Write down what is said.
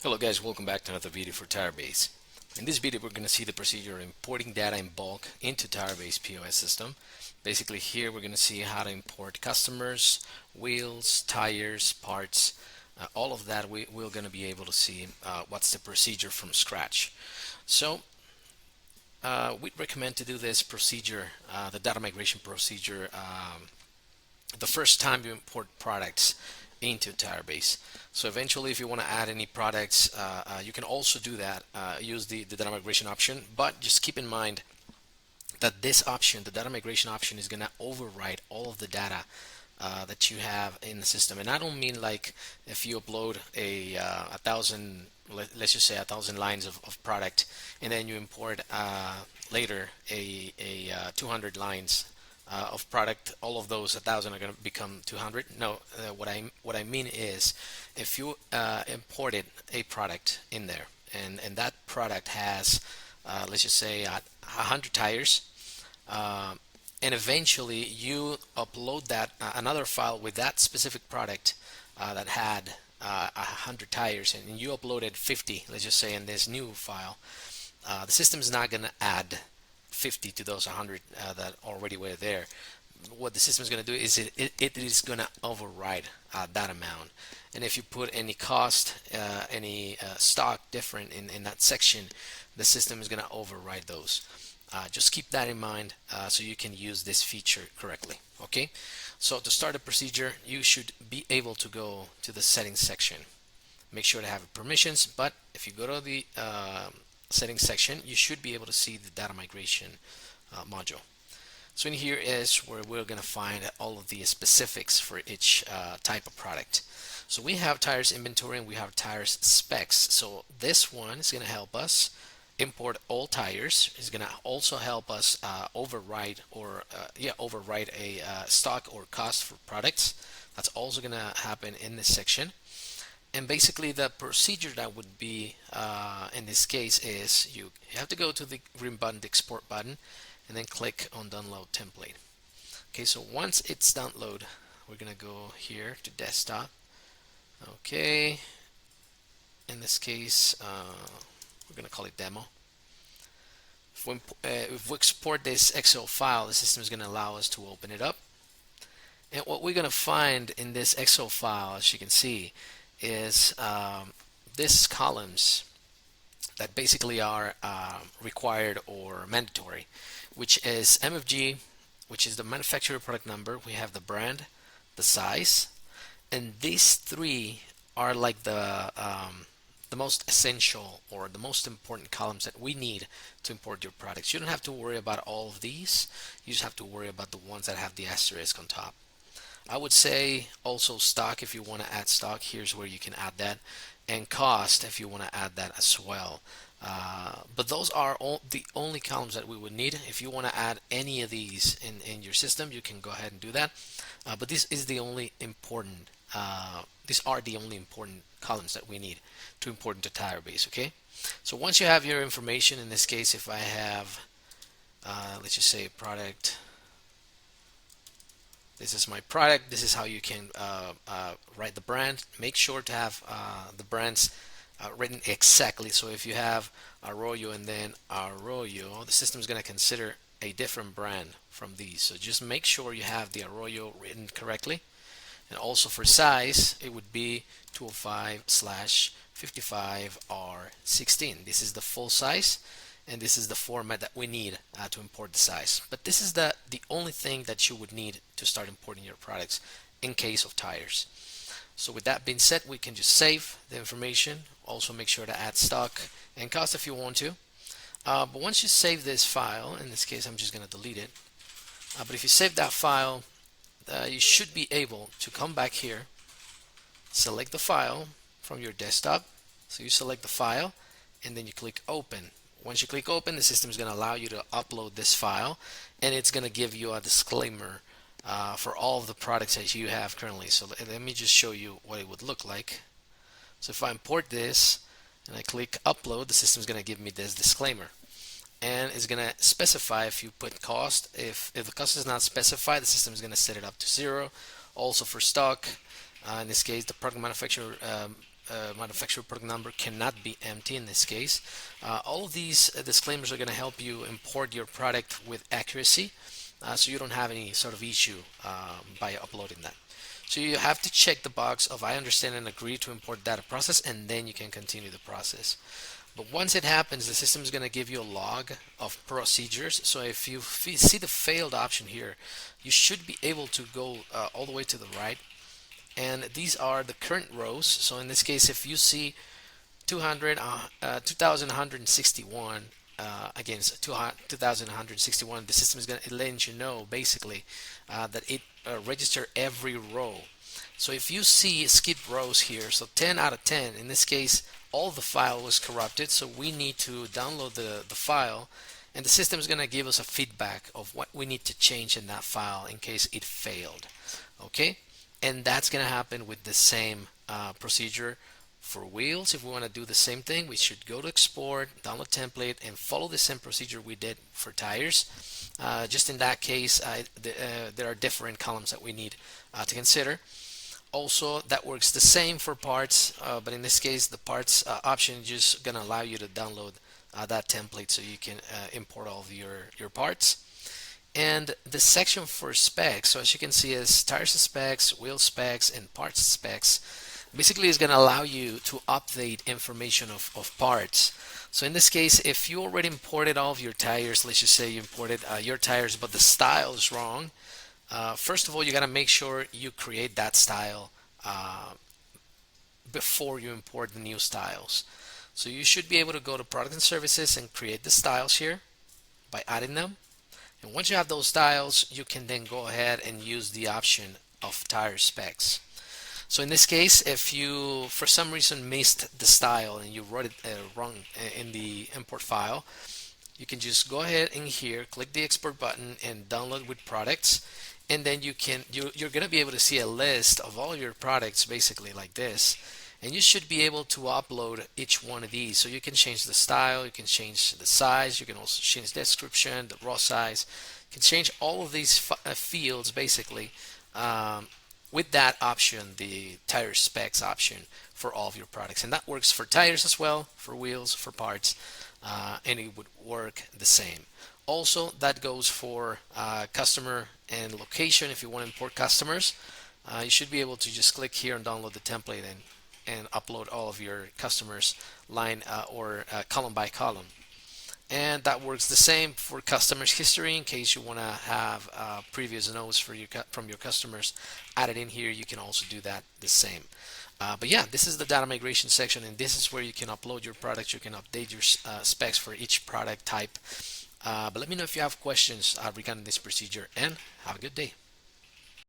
Hello guys, welcome back to another video for Tire Base. In this video we're going to see the procedure of importing data in bulk into Tire Base POS system. Basically here we're going to see how to import customers, wheels, tires, parts, all of that we're going to be able to see what's the procedure from scratch. So we'd recommend to do this procedure, the data migration procedure, the first time you import products into Tire Base. So eventually if you want to add any products, you can also do that, use the data migration option, but just keep in mind that this option, the data migration option, is going to override all of the data that you have in the system. And I don't mean like if you upload a thousand, let's just say 1,000 lines of product, and then you import later a 200 lines of product, all of those 1,000 are going to become 200. No, what I mean is if you imported a product in there, and that product has let's just say 100 tires, and eventually you upload that another file with that specific product that had 100 tires, and you uploaded 50, let's just say, in this new file, the system is not going to add 50 to those 100 that already were there. What the system is going to do is it is going to override that amount. And if you put any cost, any stock different in that section, the system is going to override those. Just keep that in mind so you can use this feature correctly. Okay, so to start the procedure, you should be able to go to the settings section. Make sure to have permissions, but if you go to the settings section, you should be able to see the data migration module. So in here is where we're going to find all of the specifics for each type of product. So we have tires inventory and we have tires specs. So this one is going to help us import all tires. It's going to also help us override a stock or cost for products. That's also going to happen in this section. And basically the procedure that would be in this case is you have to go to the green button, the export button, and then click on download template. Okay, so once it's download, we're gonna go here to desktop. Okay, in this case we're gonna call it demo. If we export this Excel file, the system is gonna allow us to open it up, and what we're gonna find in this Excel file, as you can see, is these columns that basically are required or mandatory, which is MFG, which is the manufacturer product number. We have the brand, the size, and these three are like the most essential or the most important columns that we need to import your products. You don't have to worry about all of these. You just have to worry about the ones that have the asterisk on top. I would say also stock, if you want to add stock, here's where you can add that, and cost if you want to add that as well. But those are the only columns that we would need. If you want to add any of these in your system, you can go ahead and do that. But this is the only important. These are the only important columns that we need to import into Tire Base. Okay. So once you have your information, in this case, if I have, let's just say, product. This is my product. This is how you can write the brand. Make sure to have the brands written exactly. So if you have Arroyo and then Arroyo, the system is going to consider a different brand from these. So just make sure you have the Arroyo written correctly. And also for size, it would be 205/55R16. This is the full size, and this is the format that we need to import the size. But this is the only thing that you would need to start importing your products in case of tires. So with that being said, we can just save the information. Also make sure to add stock and cost if you want to. But once you save this file, in this case I'm just going to delete it. But if you save that file, you should be able to come back here, select the file from your desktop. So you select the file and then you click open. Once you click open, the system is going to allow you to upload this file, and it's going to give you a disclaimer for all of the products that you have currently. So let me just show you what it would look like. So if I import this and I click upload, the system is going to give me this disclaimer, and it's going to specify if you put cost. If the cost is not specified, the system is going to set it up to 0. Also for stock, in this case the product manufacturer manufacturer product number cannot be empty in this case. All of these disclaimers are going to help you import your product with accuracy, so you don't have any sort of issue by uploading that. So you have to check the box of I understand and agree to import data process, and then you can continue the process. But once it happens, the system is going to give you a log of procedures. So if you see the failed option here, you should be able to go all the way to the right. And these are the current rows. So in this case, if you see 2,161 against 2,161, the system is going to let you know basically that it register every row. So if you see skip rows here, so 10 out of 10, in this case, all the file was corrupted, so we need to download the file, and the system is going to give us a feedback of what we need to change in that file in case it failed. Okay, and that's going to happen with the same procedure for wheels. If we want to do the same thing, we should go to export, download template, and follow the same procedure we did for tires. Just in that case, there are different columns that we need to consider. Also, that works the same for parts, but in this case, the parts option is just going to allow you to download that template so you can import all of your parts. And the section for specs, so as you can see, is tires specs, wheel specs, and parts specs. Basically, is going to allow you to update information of parts. So in this case, if you already imported all of your tires, let's just say you imported your tires, but the style is wrong. First of all, you got to make sure you create that style before you import the new styles. So you should be able to go to product and services and create the styles here by adding them. And once you have those styles, you can then go ahead and use the option of tire specs. So in this case, if you for some reason missed the style and you wrote it wrong in the import file, you can just go ahead in here, click the export button, and download with products. And then you're going to be able to see a list of all your products basically like this. And you should be able to upload each one of these. So you can change the style, you can change the size, you can also change the description, the raw size. You can change all of these fields basically with that option, the tire specs option for all of your products. And that works for tires as well, for wheels, for parts, and it would work the same. Also, that goes for customer and location. If you want to import customers, you should be able to just click here and download the template and upload all of your customers line or column by column. And that works the same for customers history. In case you want to have previous notes from your customers added in here, you can also do that the same. But yeah, this is the data migration section, and this is where you can upload your products. You can update your specs for each product type. But let me know if you have questions regarding this procedure, and have a good day.